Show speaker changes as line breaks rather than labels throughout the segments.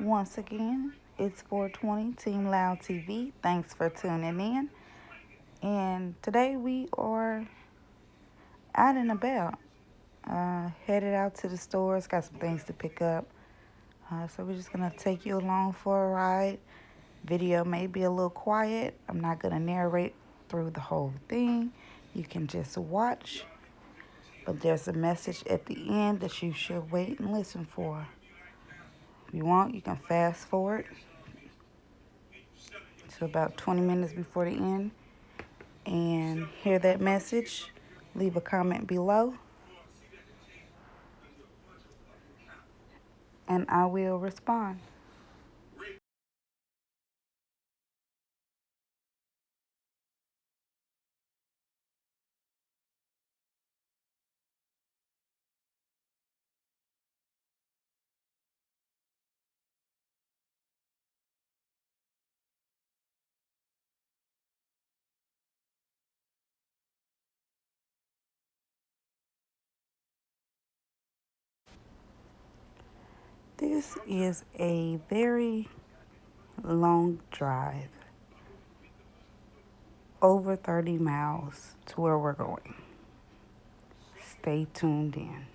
Once again, it's 420 Team Loud TV. Thanks for tuning in. And today we are out and about, headed out to the stores, got some things to pick up. So we're just going to take you along for a ride. Video may be a little quiet. I'm not going to narrate through the whole thing. You can just watch. But there's a message at the end that you should wait and listen for. If you want, you can fast forward to about 20 minutes before the end and hear that message. Leave a comment below and I will respond. This is a very long drive, over 30 miles to where we're going. Stay tuned in.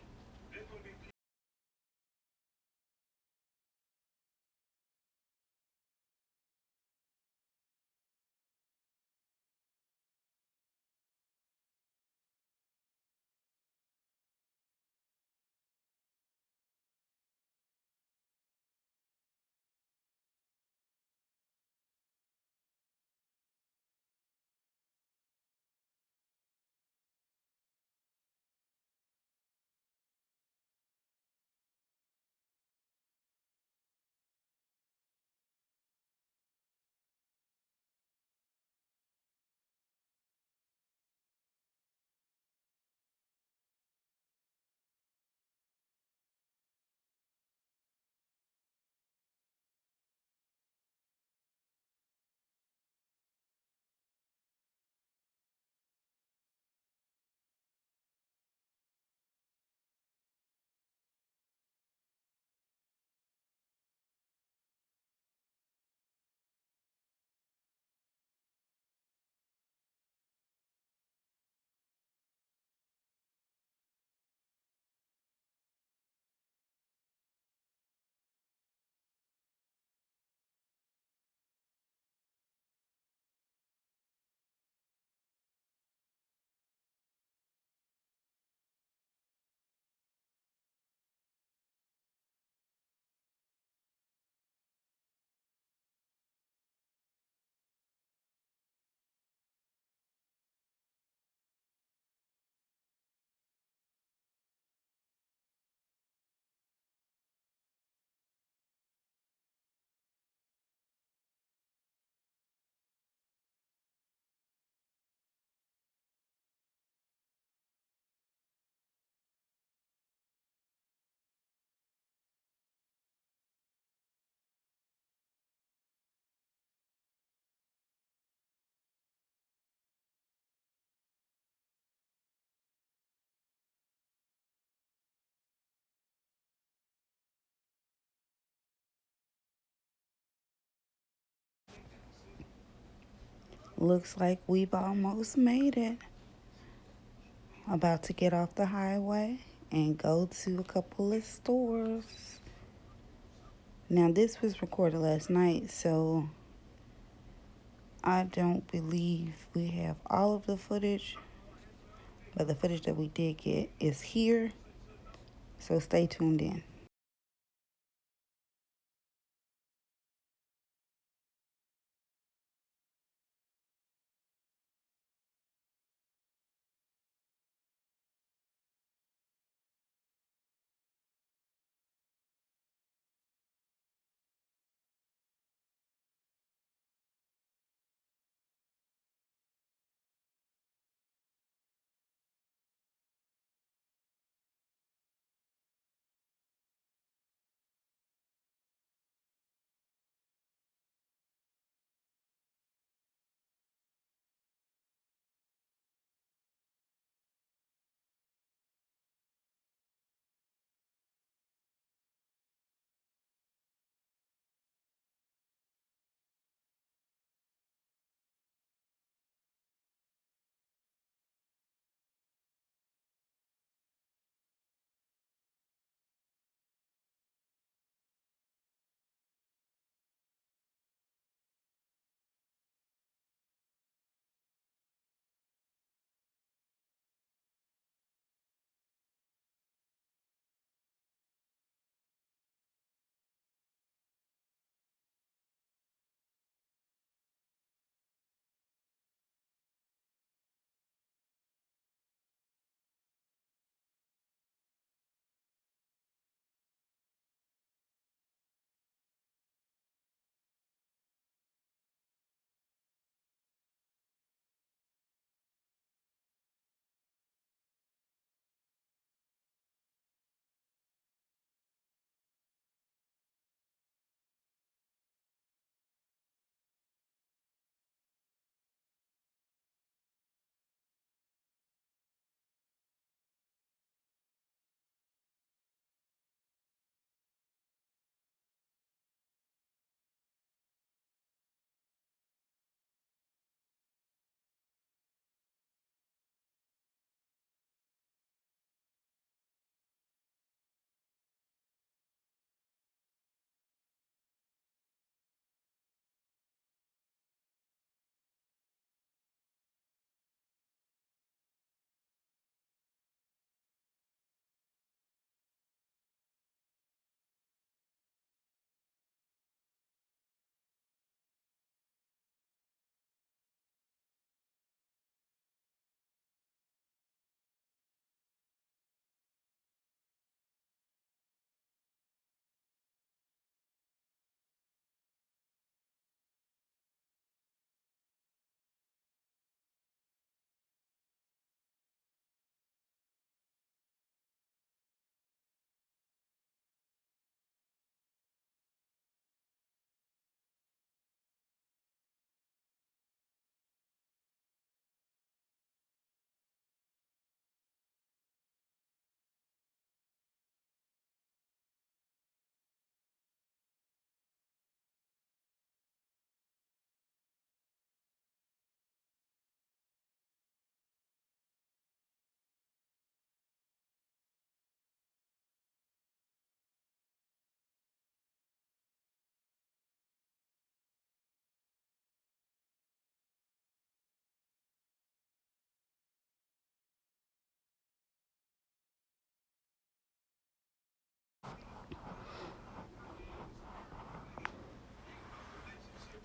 Looks like we've almost made it. About to get off the highway and go to a couple of stores. Now, this was recorded last night, so I don't believe we have all of the footage, but the footage that we did get is here, so stay tuned in.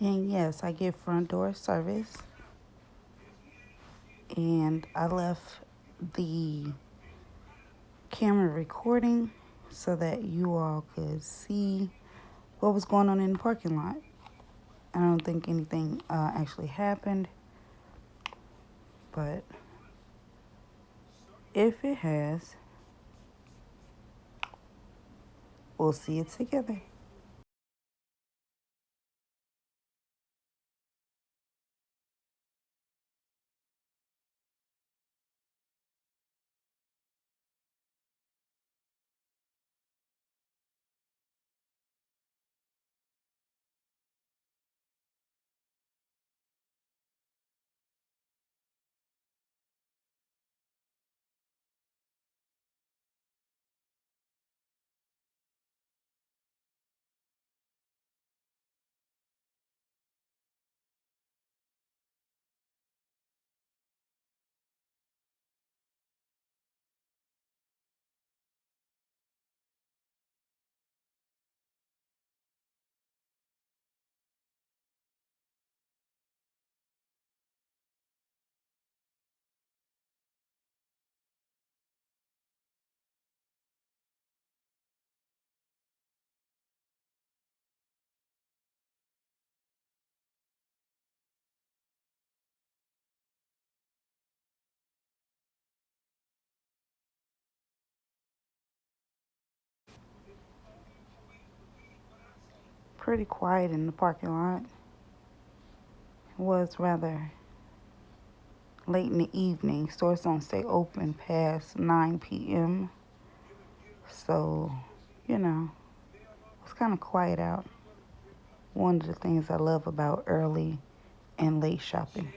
And yes, I get front door service. And I left the camera recording so that you all could see what was going on in the parking lot. I don't think anything actually happened, but if it has, we'll see it together. Pretty quiet in the parking lot. It was rather late in the evening. Stores don't stay open past 9 p.m. So, you know, it's kind of quiet out. One of the things I love about early and late shopping.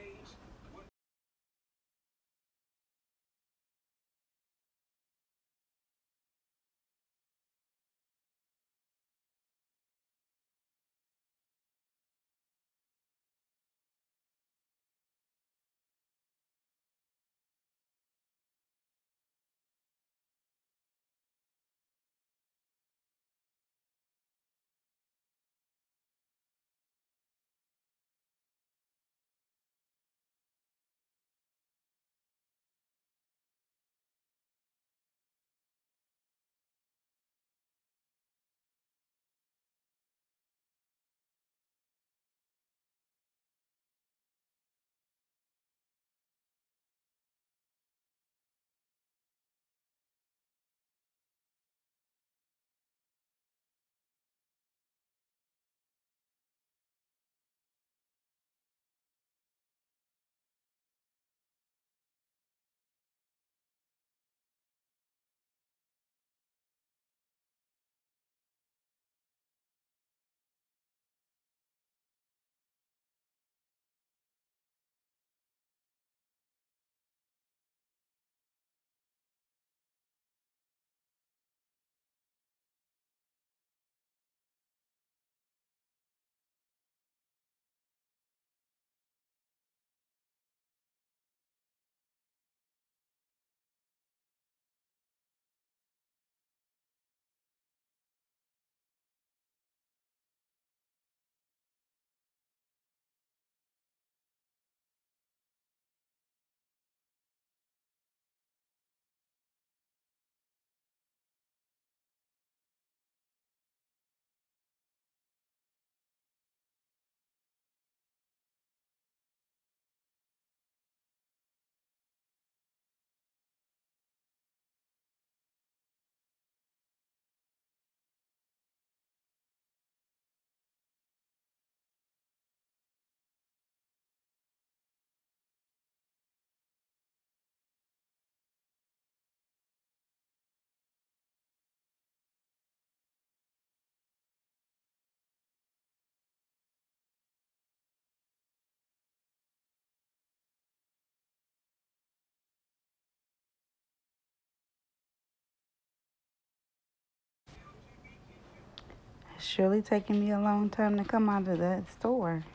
It's surely taking me a long time to come out of that store.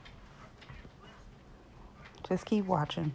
Just keep watching.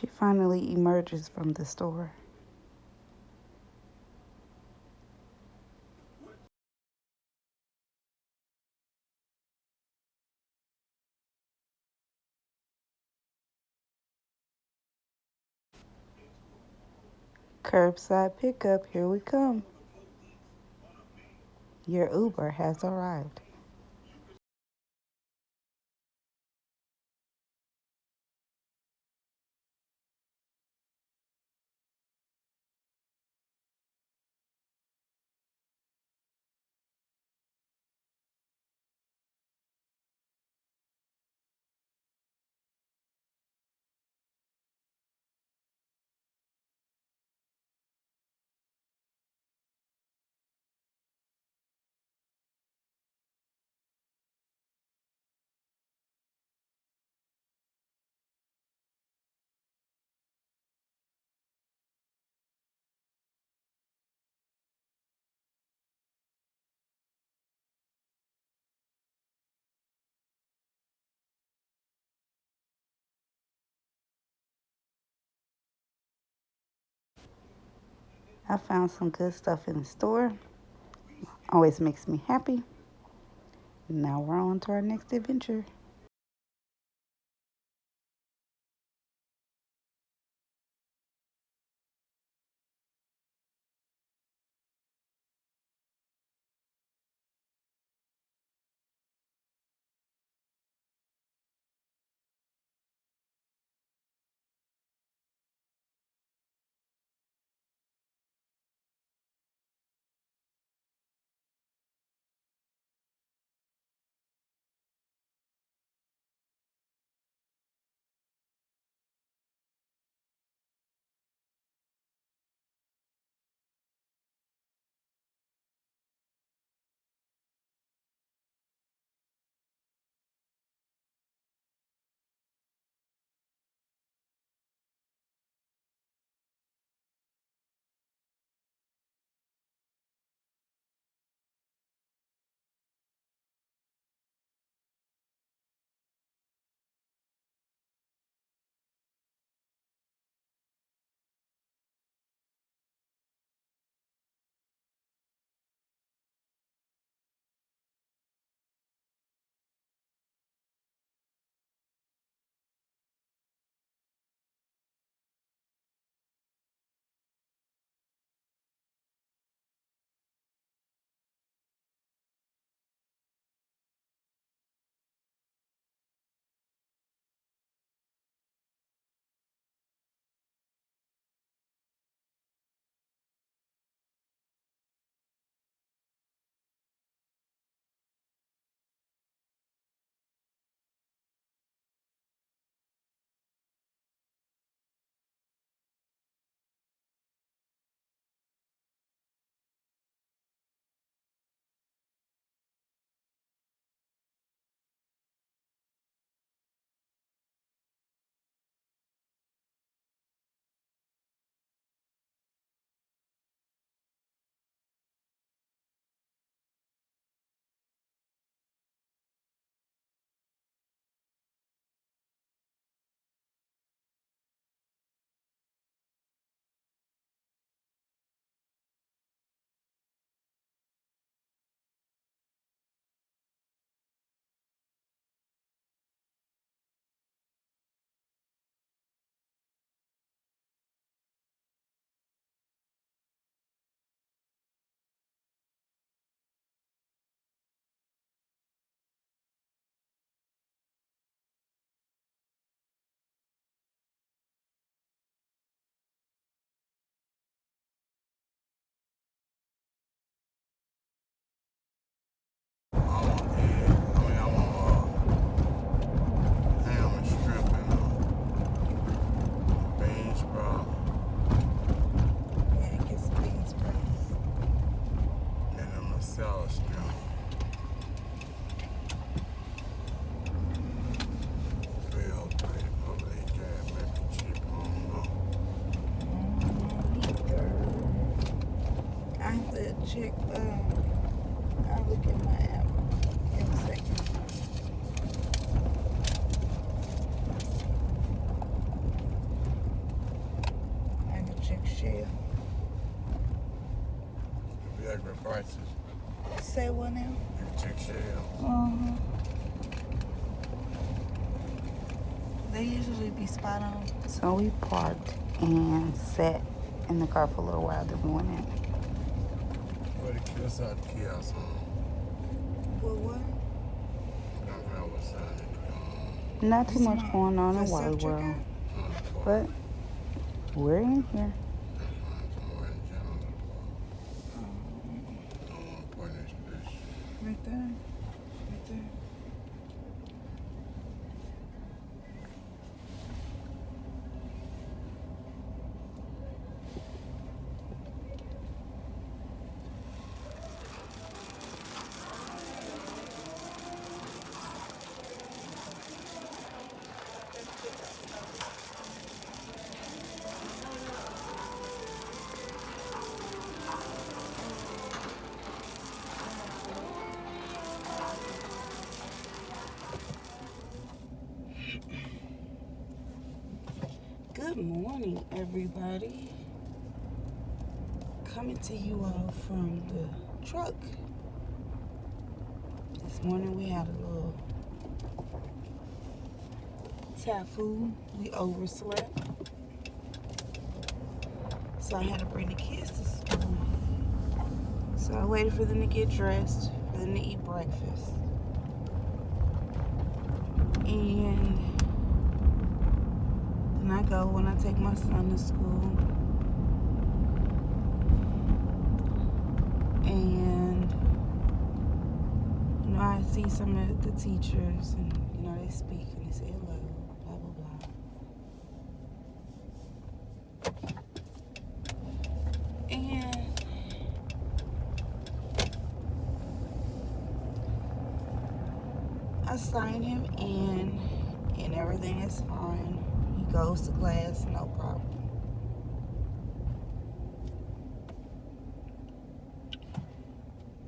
She finally emerges from the store. Curbside pickup, here we come. Your Uber has arrived. I found some good stuff in the store. Always makes me happy. Now we're on to our next adventure. Check. I'll look at my app in a second. shell.
We like the prices.
Say what now?
Chick shell.
Uh-huh. They usually be spot on. So we parked and sat in the car for a little while, then we went in.
Where the kids out the kiosk on?
What?
Not
Not too much going on in Wally World. But we're in here. Right there. Right there. Good morning, everybody. Coming to you all from the truck. This morning we had a little typhoon. We overslept. So I had to bring the kids to school. So I waited for them to get dressed, for them to eat breakfast. And then I go when I take my son to school. And, I see some of the teachers and, they speak and they say hello, blah, blah, blah. And I sign him in and everything is fine. He goes to class, no problem.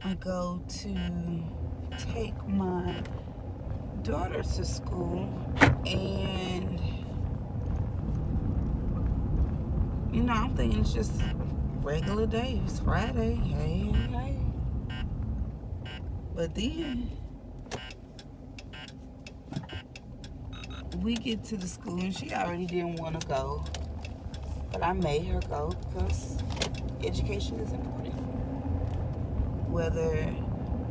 I go to take my daughter to school and, I'm thinking it's just regular day. It's Friday. Hey. But then we get to the school and she already didn't want to go. But I made her go because education is important. Whether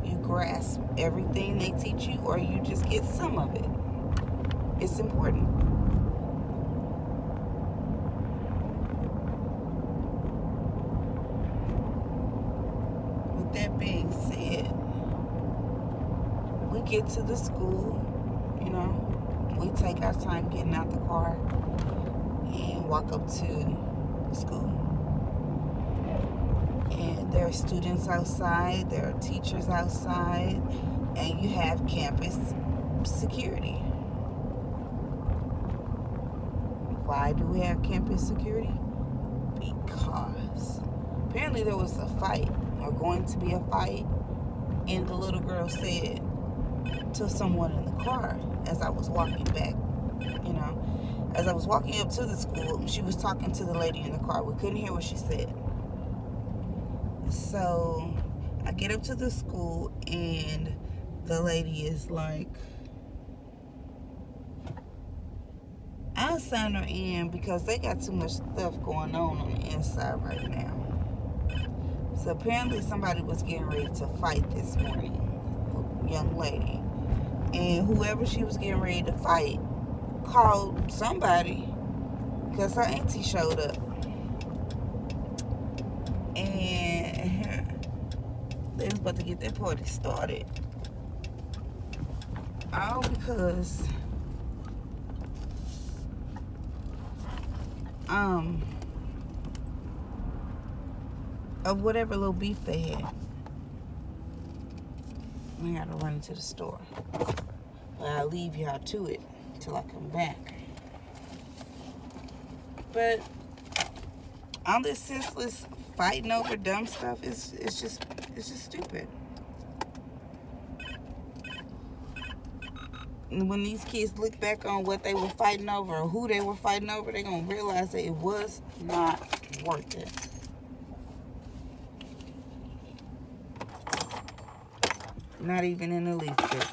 you grasp everything they teach you or you just get some of it, it's important. With that being said, we get to the school, we take our time getting out the car and walk up to the school. And there are students outside, there are teachers outside, and you have campus security. Why do we have campus security? Because apparently there was a fight, or going to be a fight, and the little girl said to someone in the car as I was walking back, as I was walking up to the school, she was talking to the lady in the car. We couldn't hear what she said. So I get up to the school and the lady is like, I signed her in because they got too much stuff going on the inside right now. So apparently somebody was getting ready to fight this morning, a young lady. And whoever she was getting ready to fight called somebody because her auntie showed up. And they was about to get that party started. All because of whatever little beef they had. I gotta run into the store. But I'll leave y'all to it till I come back. But all this senseless fighting over dumb stuff is just stupid. when these kids look back on what they were fighting over or who they were fighting over, they're going to realize that it was not worth it. Not even in the least bit.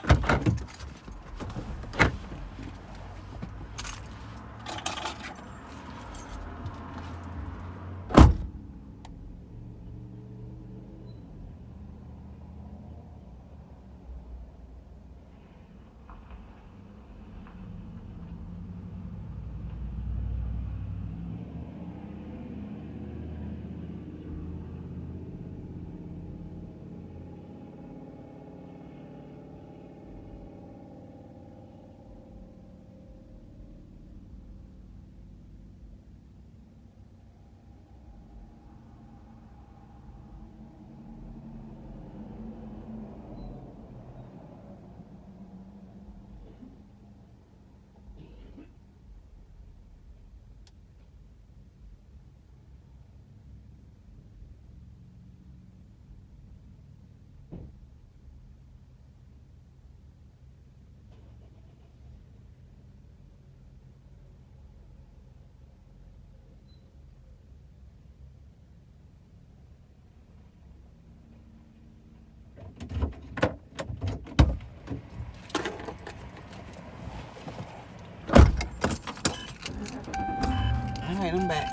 Alright, I'm back.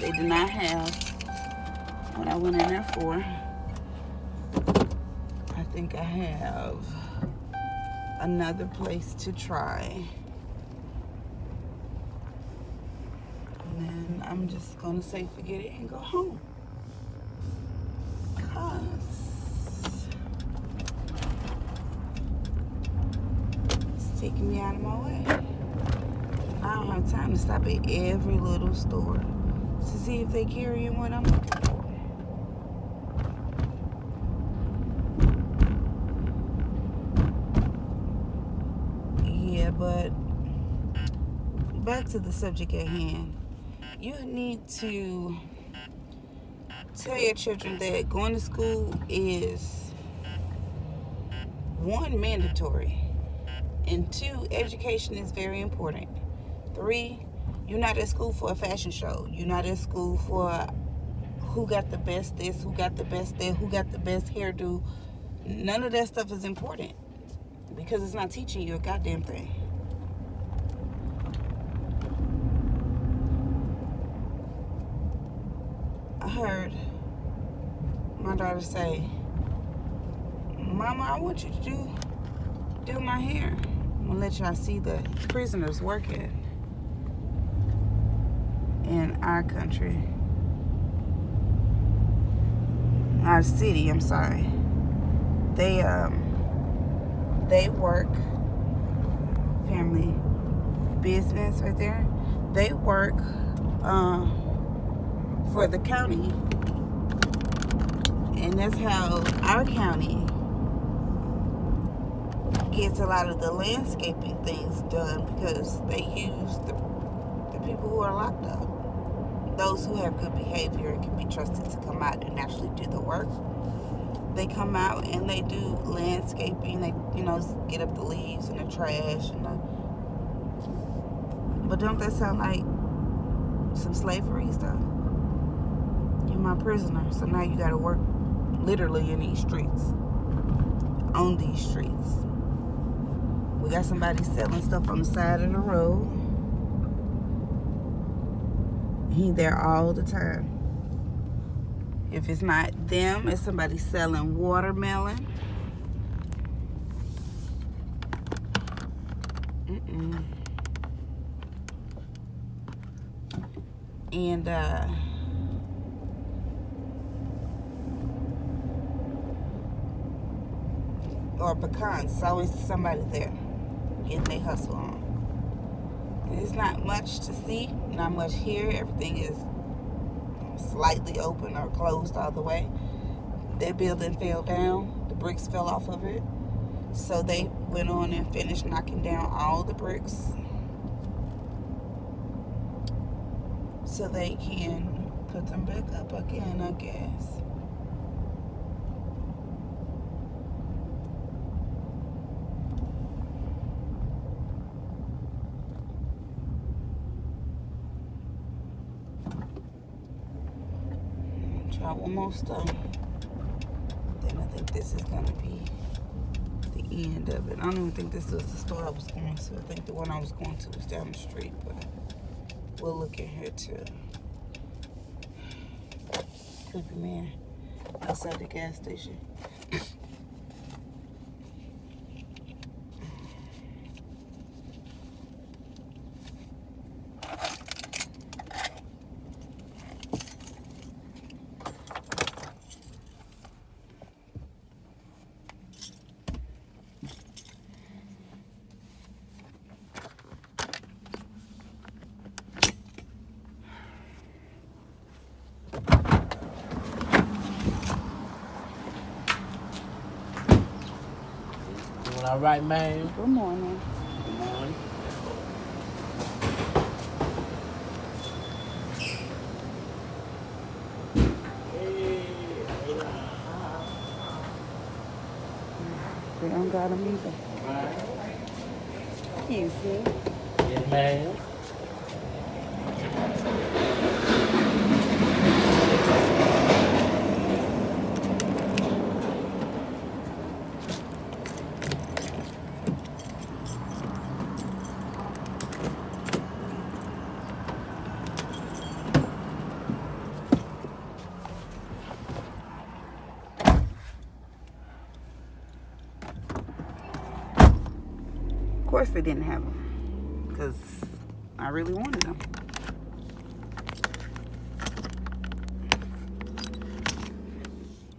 They did not have what I went in there for. I think I have another place to try. And then I'm just gonna say forget it and go home. Cause it's taking me out of my way. I don't have time to stop at every little store to see if they carry what I'm looking for. Yeah, but back to the subject at hand. You need to tell your children that going to school is, 1, mandatory, and 2, education is very important. 3, you're not at school for a fashion show. You're not at school for who got the best this, who got the best that, who got the best hairdo. None of that stuff is important because it's not teaching you a goddamn thing. I heard my daughter say, Mama, I want you to do my hair. I'm gonna let y'all see the prisoners working in our country. Our city, I'm sorry. They work, family business right there. They work for the county. And that's how our county gets a lot of the landscaping things done, because they use the people who are locked up. Those who have good behavior and can be trusted to come out and actually do the work. They come out and they do landscaping. They, get up the leaves and the trash. But don't that sound like some slavery stuff? You're my prisoner, so now you gotta work literally in these streets. On these streets. We got somebody selling stuff on the side of the road. He there all the time. If it's not them, it's somebody selling watermelon. And or pecans. It's always somebody there getting their hustle on. It's not much to see, not much here. Everything is slightly open or closed all the way. Their building fell down. The bricks fell off of it. So they went on and finished knocking down all the bricks so they can put them back up again, I guess. Try one more stone. Then I think this is gonna be the end of it. I don't even think this was the store I was going to. I think the one I was going to was down the street, but we'll look in here too. Creepy man outside the gas station.
Doing all right, man.
Good morning.
Good morning.
We don't got them either. Excuse me.
Yes, ma'am.
Of course they didn't have them because I really wanted them.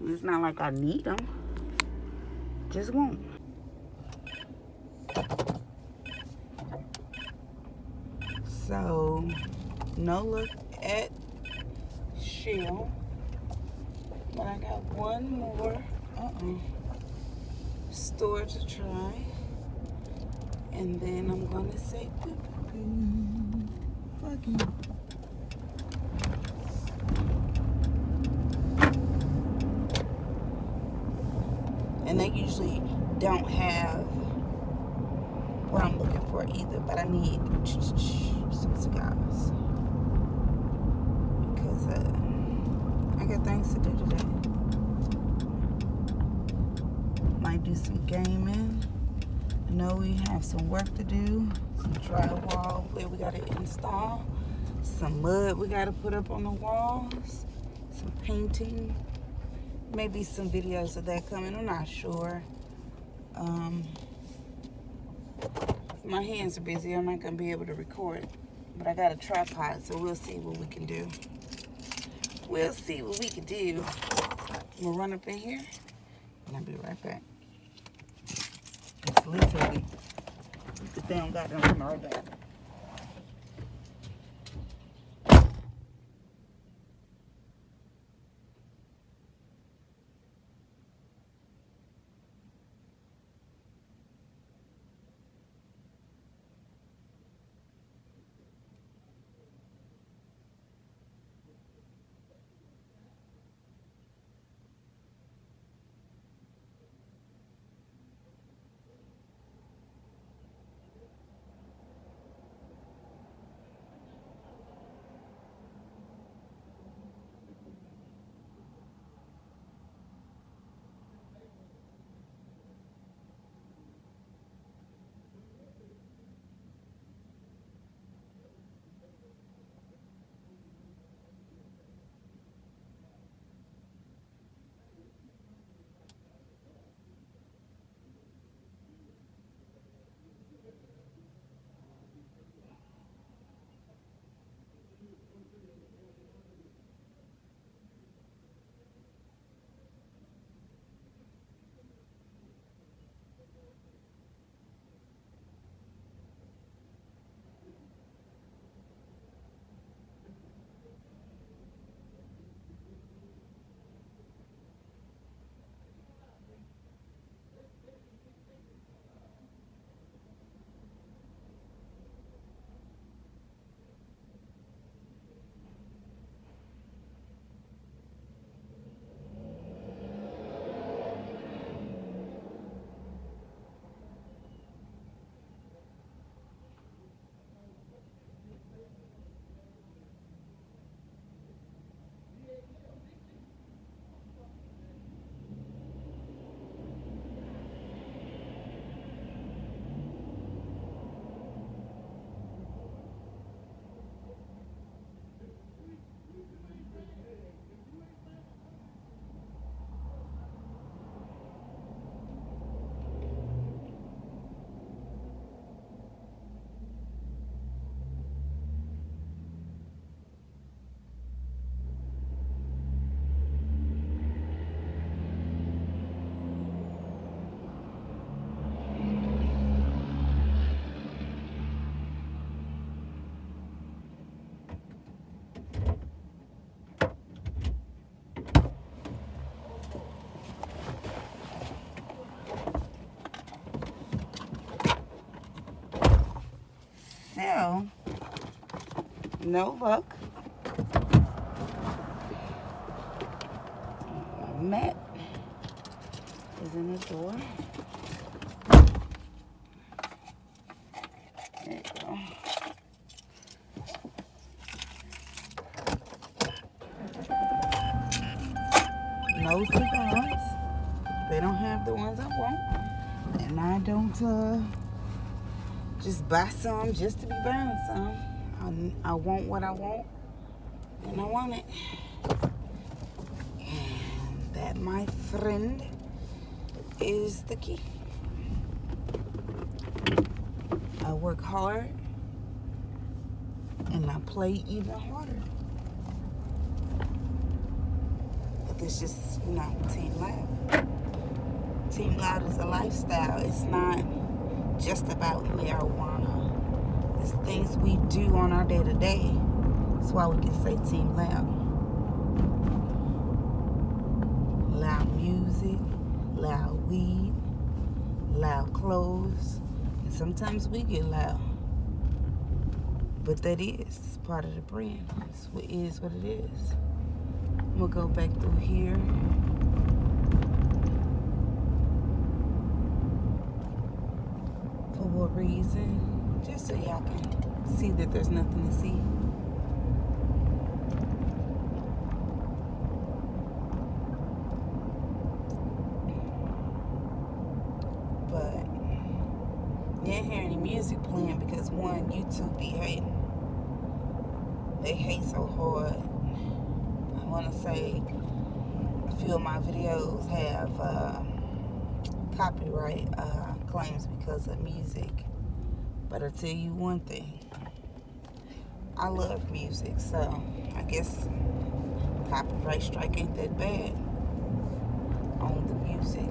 It's not like I need them. Just won't. So, no look at Shell. But I got one more store to try. And then I'm going to say fuck you. And they usually don't have what I'm looking for either, but I need some cigars because I got things to do today. Might do some gaming. I know we have some work to do, some drywall where we got to install, some mud we got to put up on the walls, some painting, maybe some videos of that coming. I'm not sure. My hands are busy. I'm not going to be able to record. But I got a tripod, so we'll see what we can do. We'll see what we can do. I'm going to run up in here, and I'll be right back. It's literally, the damn goddamn run right back. No luck. Matt is in the door. There you go. No cigars. They don't have the ones I want. And I don't just buy some just to be buying some. I want what I want, and I want it. And that, my friend, is the key. I work hard, and I play even harder. But this just, Team Loud. Team Loud is a lifestyle. It's not just about marijuana. It's things we do on our day-to-day. That's why we can say Team Loud. Loud music, loud weed, loud clothes, and sometimes we get loud. But that is part of the brand. It is what it is. We'll go back through here. For what reason? Just so y'all can see that there's nothing to see. But you ain't hear any music playing because one, YouTube be hating. They hate so hard. I want to say a few of my videos have copyright claims because of music. But I'll tell you one thing. I love music, so I guess copyright strike ain't that bad on the music.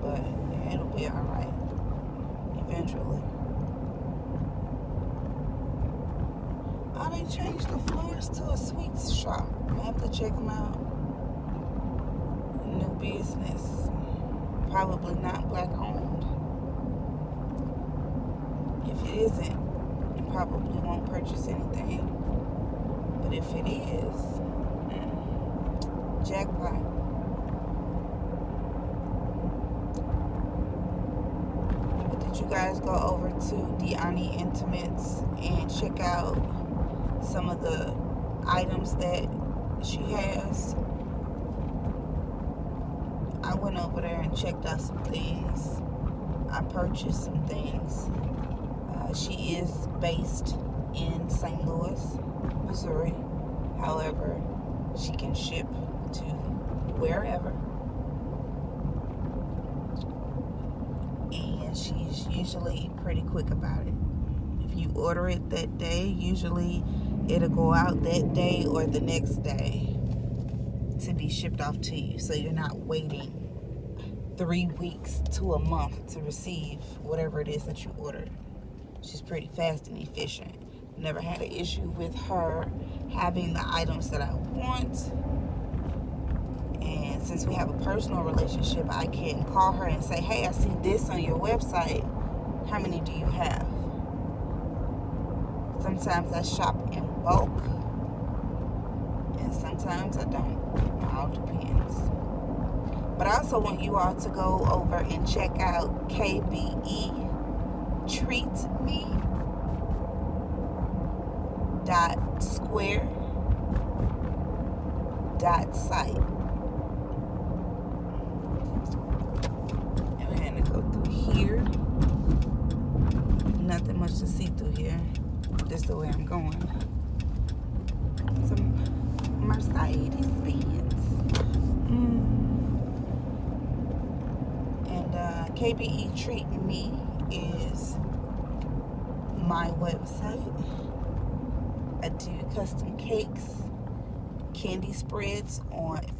But it'll be alright eventually. Oh, they changed the floors to a sweets shop. I have to check them out. New business. Probably not black owned. If it isn't, you probably won't purchase anything. But if it is, jackpot. But did you guys go over to Deani Intimates and check out some of the items that she has? I went over there and checked out some things. I purchased some things. She is based in St. Louis, Missouri. However, she can ship to wherever. And she's usually pretty quick about it. If you order it that day, usually it'll go out that day or the next day to be shipped off to you. So you're not waiting 3 weeks to a month to receive whatever it is that you ordered. She's pretty fast and efficient. Never had an issue with her having the items that I want. And since we have a personal relationship, I can call her and say, hey, I see this on your website. How many do you have? Sometimes I shop in bulk. And sometimes I don't. It all depends. But I also want you all to go over and check out KBE Treat Me .square .site. And we're gonna go through here. Nothing much to see through here. Just the way I'm going. Some Mercedes Benz. And KBE Treat Me is my website. I do custom cakes, candy spreads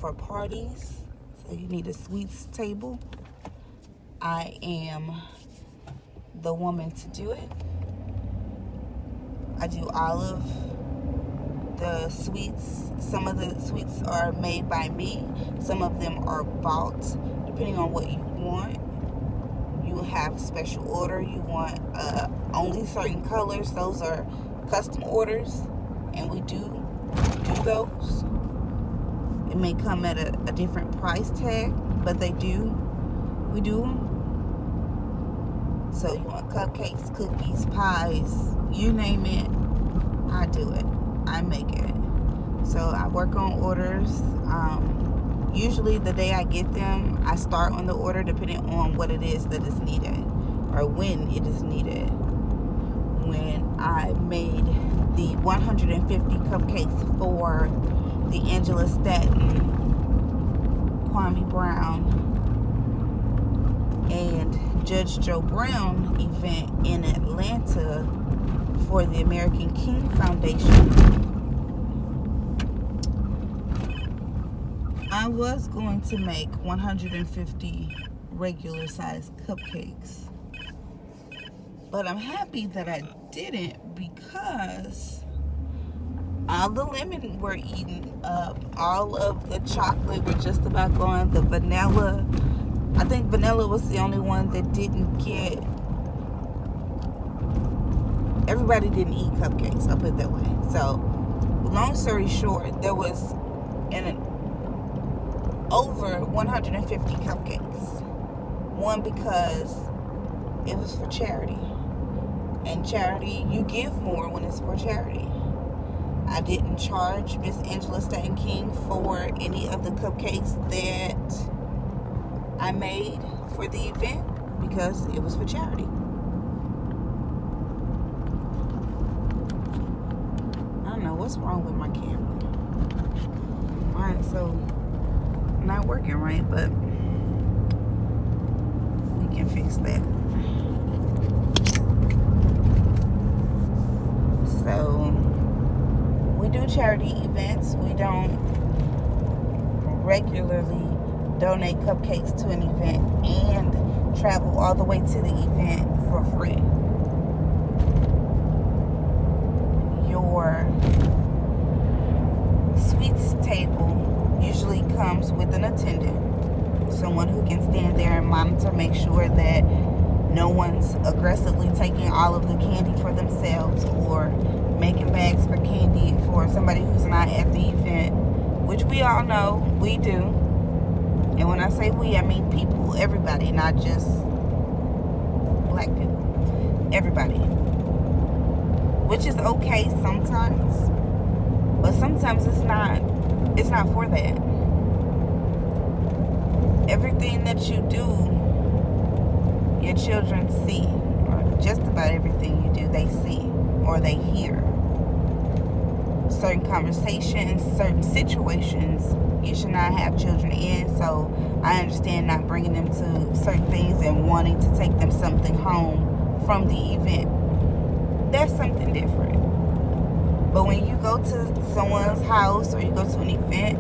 for parties. So you need a sweets table. I am the woman to do it. I do all of the sweets. Some of the sweets are made by me. Some of them are bought, depending on what you want. You have a special order. You want only certain colors. Those are custom orders, and we do those. It may come at a different price tag, but we do them. So you want cupcakes, cookies, pies, you name it, I do it. I make it. So I work on orders. Usually the day I get them, I start on the order depending on what it is that is needed or when it is needed. When I made the 150 cupcakes for the Angela Stanton, Kwame Brown, and Judge Joe Brown event in Atlanta for the American King Foundation, I was going to make 150 regular sized cupcakes, but I'm happy that I didn't because all the lemon were eaten up, all of the chocolate were just about gone, the vanilla, I think vanilla was the only one that didn't get, everybody didn't eat cupcakes, I'll put it that way. So, long story short, there was over 150 cupcakes. One, because it was for charity. And charity, you give more when it's for charity. I didn't charge Miss Angela Stanton King for any of the cupcakes that I made for the event because it was for charity. I don't know what's wrong with my camera. Alright, so not working right, but we can fix that. So we do charity events. We don't regularly donate cupcakes to an event and travel all the way to the event for free. Your sweets table usually comes with an attendant, someone who can stand there and monitor, make sure that no one's aggressively taking all of the candy for themselves or making bags for candy for somebody who's not at the event, which we all know we do. And when I say we, I mean people, everybody, not just black people, everybody. Which is okay sometimes, but sometimes it's not for that. Everything that you do, your children see, or just about everything you do, they see or they hear. Certain conversations, certain situations, you should not have children in. So I understand not bringing them to certain things and wanting to take them something home from the event. That's something different. But when you go to someone's house or you go to an event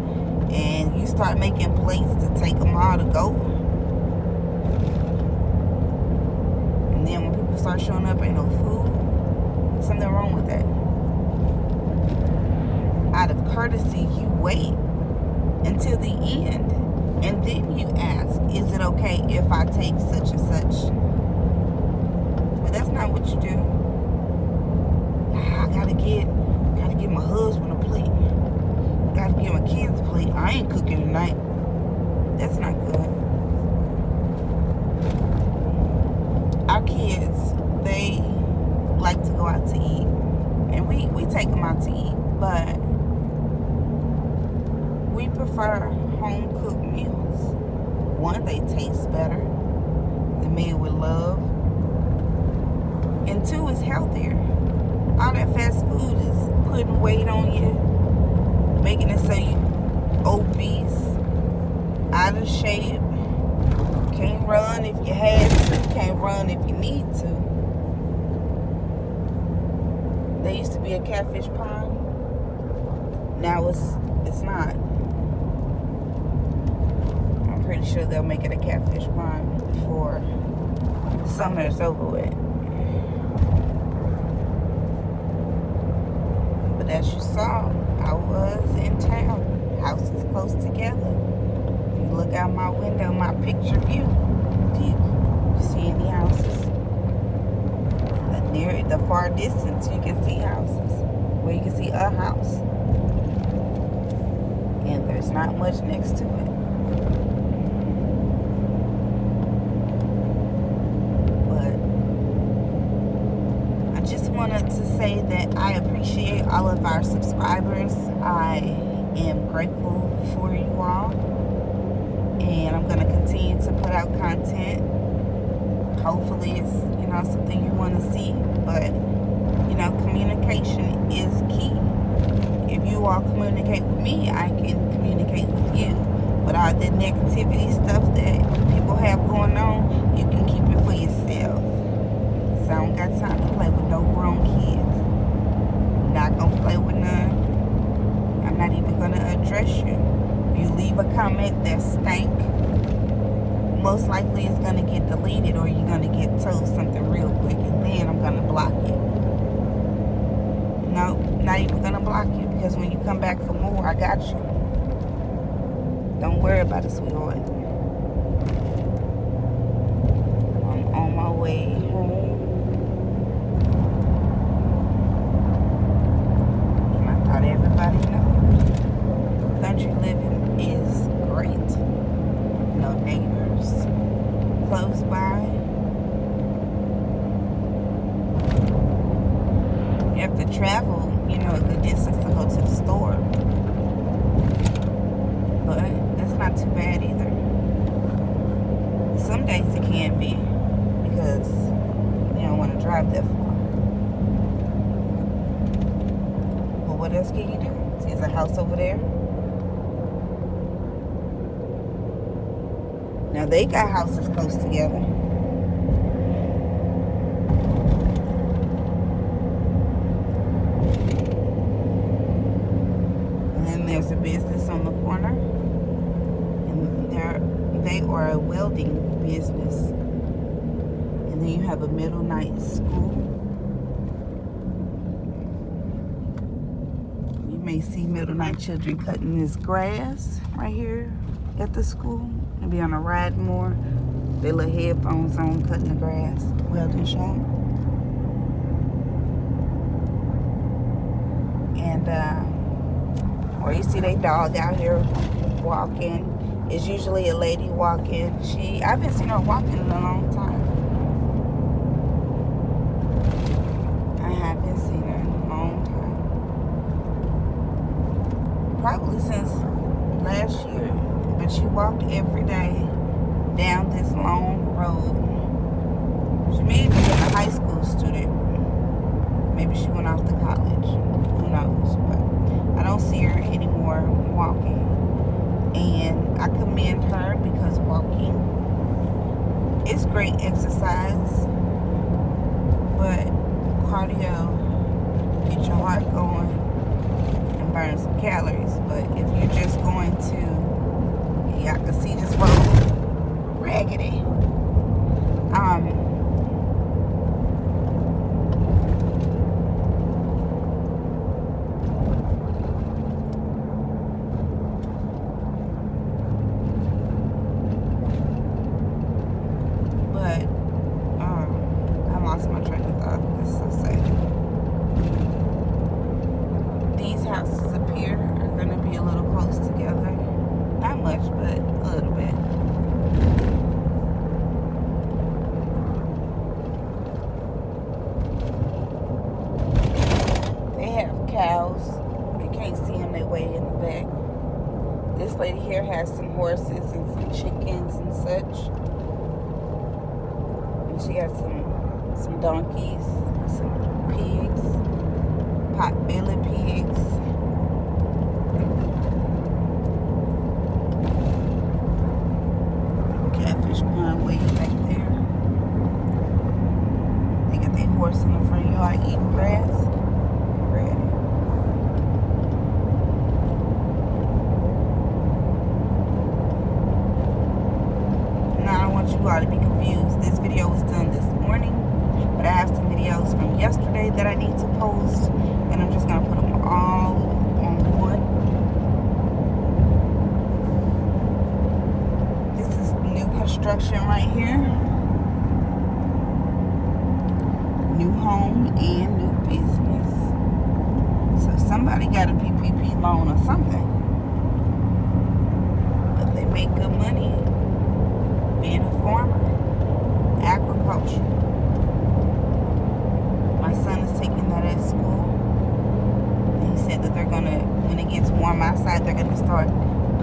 and you start making plates to take them all to go, and then when people start showing up, ain't no food, there's something wrong with that. Out of courtesy, you wait until the end, and then you ask, is it okay if I take such and such? But that's not what you do. I gotta get my husband a plate. Gotta get my kids a plate. I ain't cooking tonight. That's not good. Our kids, they like to go out to eat, and we take them out to eat, but we prefer home cooked meals. One, they taste better. They're made with love. And two, it's healthier. All that fast food is putting weight on you, making it so you obese, out of shape, can't run if you had to, can't run if you need to. There used to be a catfish pond. Now it's not. I'm pretty sure they'll make it a catfish pond before summer is over with. But as you saw, I was in town. Houses close together. If you look out my window, my picture view, do you see any houses? near the far distance, you can see houses. Where you can see a house. And there's not much next to it. But I just wanted to say that I appreciate all of our subscribers. I am grateful for you all. And I'm going to continue to put out content. Hopefully it's, something you want to see. But, communication is key. If you all communicate with me, I can communicate with you. But all the negativity stuff that people have going on, you can keep it for yourself. So I don't got time to play with no grown kids. I'm not going to play with none. I'm not even going to address you. You leave a comment that stank, most likely it's going to get deleted, or you're going to get told something real quick, and then I'm going to block you. No, not even going to block you, because when you come back for more, I got you. Don't worry about it, sweetheart. I'm on my way home. And I thought everybody knows. Country living is great. No neighbors close by. You have to travel, a good distance to go to the store. But that's not too bad either. Some days it can be, because you don't want to drive that far. But what else can you do? See, there's a house over there. Now they got houses close together. And then there's a business on the corner. And they are a welding business. And then you have a middle night school. You may see middle night children cutting this grass right here at the school. They be on a ride more. They little headphones on, cutting the grass. Welding shop. And or you see they dog out here walking. It's usually a lady walking. I haven't seen her walking in a long time. I haven't seen her in a long time. Probably since last year. But she walked every day down this long road. She may be a high school student. Maybe she went off to college. Who knows? But I don't see her anymore walking. And I commend her, because walking is great exercise. But cardio, get your heart going and burn some calories. But if you're just going to, I can see this road raggedy. But I lost my train of thought. It's so sad. These houses up here are going to be a little close together. Not much, but a little bit. They have cows. You can't see them, they way in the back. This lady here has some horses and some chickens and such. And she has some donkeys, some pigs, pot-bellied pigs. Catfish pond way back there. They got their horse in the front yard eating grass. Ready. Now I don't want you all to be confused. This video was done this morning, but I have some videos from yesterday that I need to post, and I'm just gonna put them all on one. Construction right here. New home. and new business. So somebody got a PPP loan or something. But they make good money being a farmer, agriculture. My son is taking that at school. And he said that they're gonna, when it gets warm outside, they're gonna start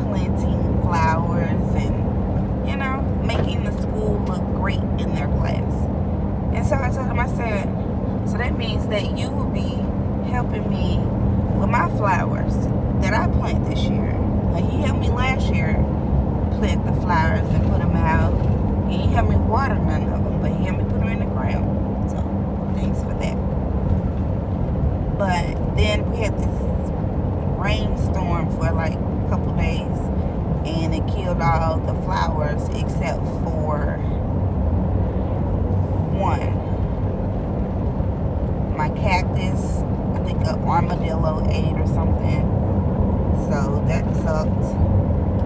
planting flowers and, you know, making the school look great in their class. And so I told him, I said, so that means that you will be helping me with my flowers that I plant this year. Like, he helped me last year plant the flowers and put them out. And he helped me water none of them, but he helped me put them in the ground. So, thanks for that. But then we had this rainstorm for like a couple days, and it killed all the flowers except for one. My cactus, I think an armadillo ate or something, so that sucked.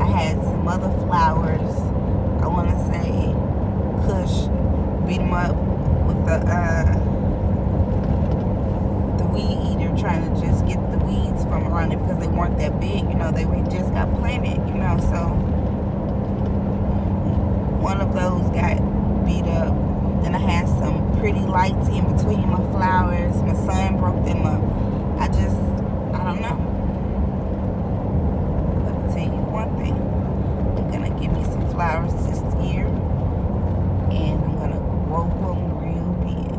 I had some other flowers. I want to say Kush beat them up with the weed eater, trying to just get the weeds from around it because they weren't that big, you know, they were just got planted, you know, so one of those got beat up. Then I had some pretty lights in between my flowers. My son broke them up. I don't know. But I'll tell you one thing. I'm going to give me some flowers this year. And I'm going to grow them real big.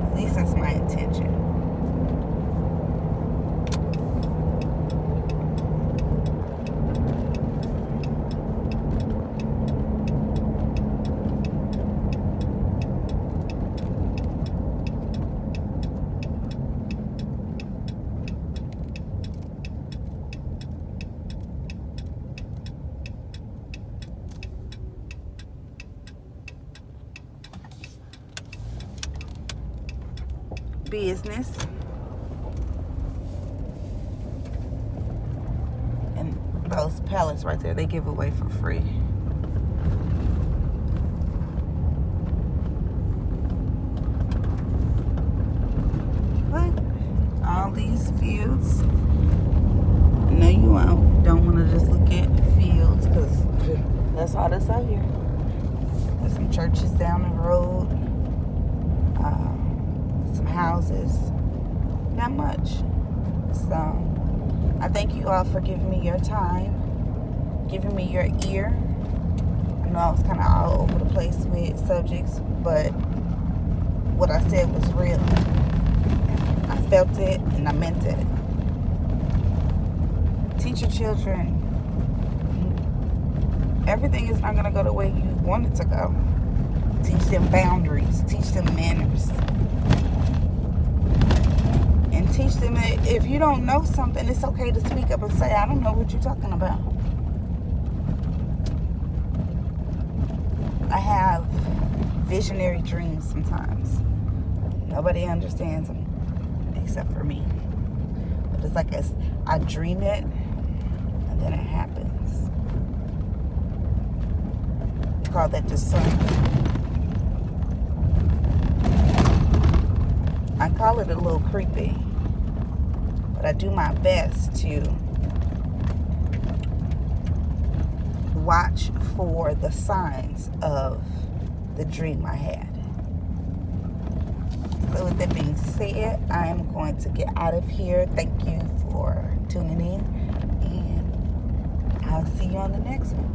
At least that's my intention. Business. And those pellets right there, they give away for free. But all these fields, no, you don't want to just look at fields, because that's all that's out here. There's some churches down the road. Some houses, not much. So I thank you all for giving me your time, giving me your ear. I know I was kind of all over the place with subjects, but what I said was real. I felt it and I meant it. Teach your children. Everything is not going to go the way you want it to go. Teach them boundaries. Teach them manners. And teach them that if you don't know something, it's okay to speak up and say, I don't know what you're talking about. I have visionary dreams sometimes. Nobody understands them except for me. But it's like I dream it, and then it happens. I call that discernment. I call it a little creepy, but I do my best to watch for the signs of the dream I had. So with that being said, I am going to get out of here. Thank you for tuning in, and I'll see you on the next one.